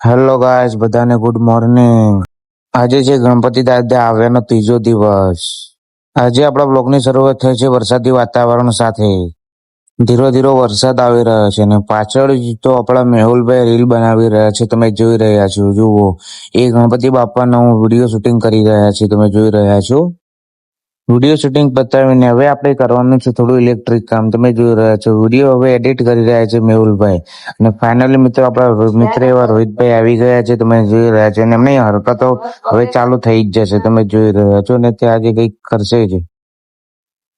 Hello guys, બધાને good morning. આજે છે ગણપતિ દાદા આવ્યાનો ત્રીજો દિવસ. આજે આપણા બ્લોગની શરૂઆત થઈ છે વરસાદી વાતાવરણ સાથે. ધીરો ધીરો વરસાદ આવી રહ્યો છે અને પાછળ તો આપણા મેહુલભાઈ રીલ બનાવી રહ્યા છે. તમે જોઈ રહ્યા છો. જુઓ, એ ગણપતિ બાપાનું વિડીયો શૂટિંગ કરી રહ્યા છે. તમે જોઈ રહ્યા છો. વિડીયો શૂટિંગ પતાવીને હવે આપણે કરવાનું છે થોડું ઇલેક્ટ્રિક કામ. તમે જોઈ રહ્યા છો વિડીયો હવે એડિટ કરી રહ્યા છે મેહુલભાઈ. અને ફાઇનલી મિત્રો આપણા મિત્ર એવા રોહિતભાઈ આવી ગયા છે. તમે જોઈ રહ્યા છો અને એમની હરકતો હવે ચાલુ થઈ જ જશે. તમે જોઈ રહ્યા છો અને તે આજે કંઈક કરશે જ.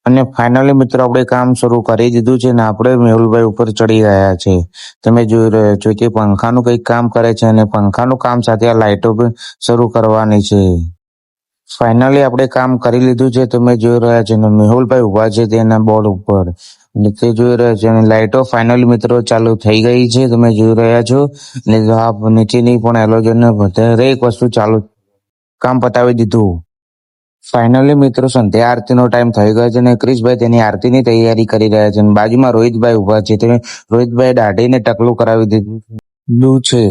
અને ફાઇનલી મિત્રો આપણે કામ શરૂ કરી દીધું છે ને આપણે મેહુલભાઈ ઉપર ચડી રહ્યા છે. તમે જોઈ રહ્યા છો કે પંખાનું કંઈક કામ કરે છે અને પંખાનું કામ સાથે આ લાઇટો પણ શરૂ કરવાની છે. ફાઇનલી આપણે કામ કરી લીધું છે. તમે જોઈ રહ્યા છો અને મેહુલભાઈ ઉભા છે તેના બોર્ડ ઉપર અને તે જોઈ રહ્યા છે અને લાઇટો ફાઇનલી મિત્રો ચાલુ થઈ ગઈ છે. તમે જોઈ રહ્યા છો અને આ નીચેની પણ એલોજન દરેક વસ્તુ ચાલુ કામ પતાવી દીધું. ફાઇનલી મિત્રો સંધ્યા આરતીનો ટાઈમ થઈ ગયો છે અને ક્રિશભાઈ તેની આરતીની તૈયારી કરી રહ્યા છે અને બાજુમાં રોહિતભાઈ ઉભા છે. તે રોહિતભાઈ દાઢીને ટકલું કરાવી દીધું છે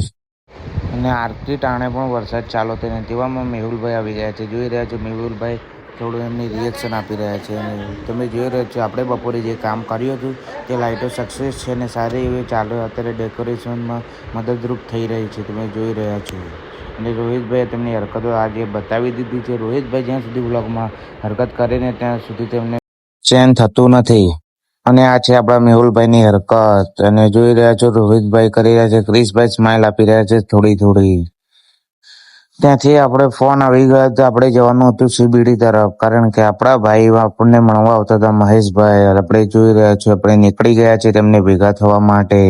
અને આરતી ટાણે પણ વરસાદ ચાલુ થઈને તેવામાં મેહુલભાઈ આવી ગયા છે. જોઈ રહ્યા છો મેહુલભાઈ થોડું એમની રિએક્શન આપી રહ્યા છે અને તમે જોઈ રહ્યા છો આપણે બપોરે જે કામ કર્યું હતું તે લાઇટો સક્સેસ છે અને સારી એવી ચાલુ અત્યારે ડેકોરેશનમાં મદદરૂપ થઈ રહી છે. તમે જોઈ રહ્યા છો અને રોહિતભાઈએ તેમની હરકતો આજે બતાવી દીધી છે. રોહિતભાઈ જ્યાં સુધી બ્લોગમાં હરકત કરીને ત્યાં સુધી તેમને ચેન થતું નથી. અને આ છે આપણા મેહુલભાઈની હરકત અને જોઈ રહ્યા છો રોહિતભાઈ કરી રહ્યા છે. ક્રિશભાઈ સ્માઇલ આપી રહ્યા છે થોડી થોડી. ત્યાંથી આપણે ફોન આવી ગયો તો આપણે જવાનું હતું સીબીડી તરફ, કારણ કે આપણા ભાઈ આપણને મળવા આવતા હતા મહેશભાઈ. આપણે જોઈ રહ્યા છો આપણે નીકળી ગયા છે તેમને ભેગા થવા માટે.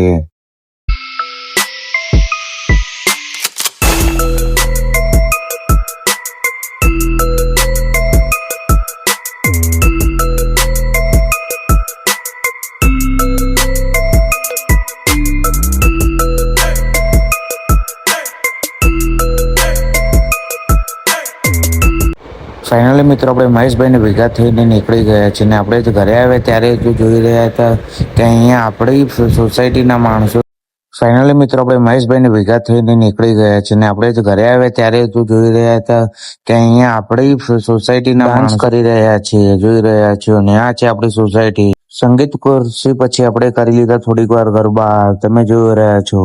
ફાઇનલી મિત્રો આપણે મહેશભાઈને ભેગા થઈને નીકળી ગયા છે અને આપણે ઘરે આવ્યા ત્યારે જોઈ રહ્યા હતા કે અહીંયા આપણી સોસાયટીના માણસો. ફાઇનલી મિત્રો આપણે મહેશભાઈને ભેગા થઈને નીકળી ગયા છે અને આપણે ઘરે આવ્યા ત્યારે જોઈ રહ્યા હતા કે અહીંયા આપણી સોસાયટીના ડાન્સ કરી રહ્યા છીએ. જોઈ રહ્યા છો અને આ છે આપણી સોસાયટી. સંગીત ખુરશી પછી આપણે કરી લીધા થોડીક વાર ગરબા. તમે જોઈ રહ્યા છો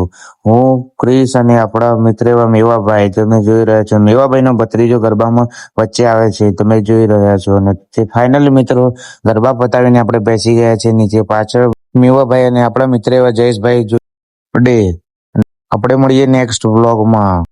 હું, ક્રિશ અને આપણા મિત્ર એવા મેવાભાઈ. તમે જોઈ રહ્યા છો મેવાભાઈનો ભત્રીજો ગરબામાં વચ્ચે આવે છે. તમે જોઈ રહ્યા છો અને તે ફાઇનલી મિત્રો ગરબા પતાવીને આપણે બેસી ગયા છે નીચે. પાછળ મેવાભાઈ અને આપણા મિત્ર એવા જયેશભાઈ ડે. આપણે મળીએ નેક્સ્ટ વ્લોગમાં.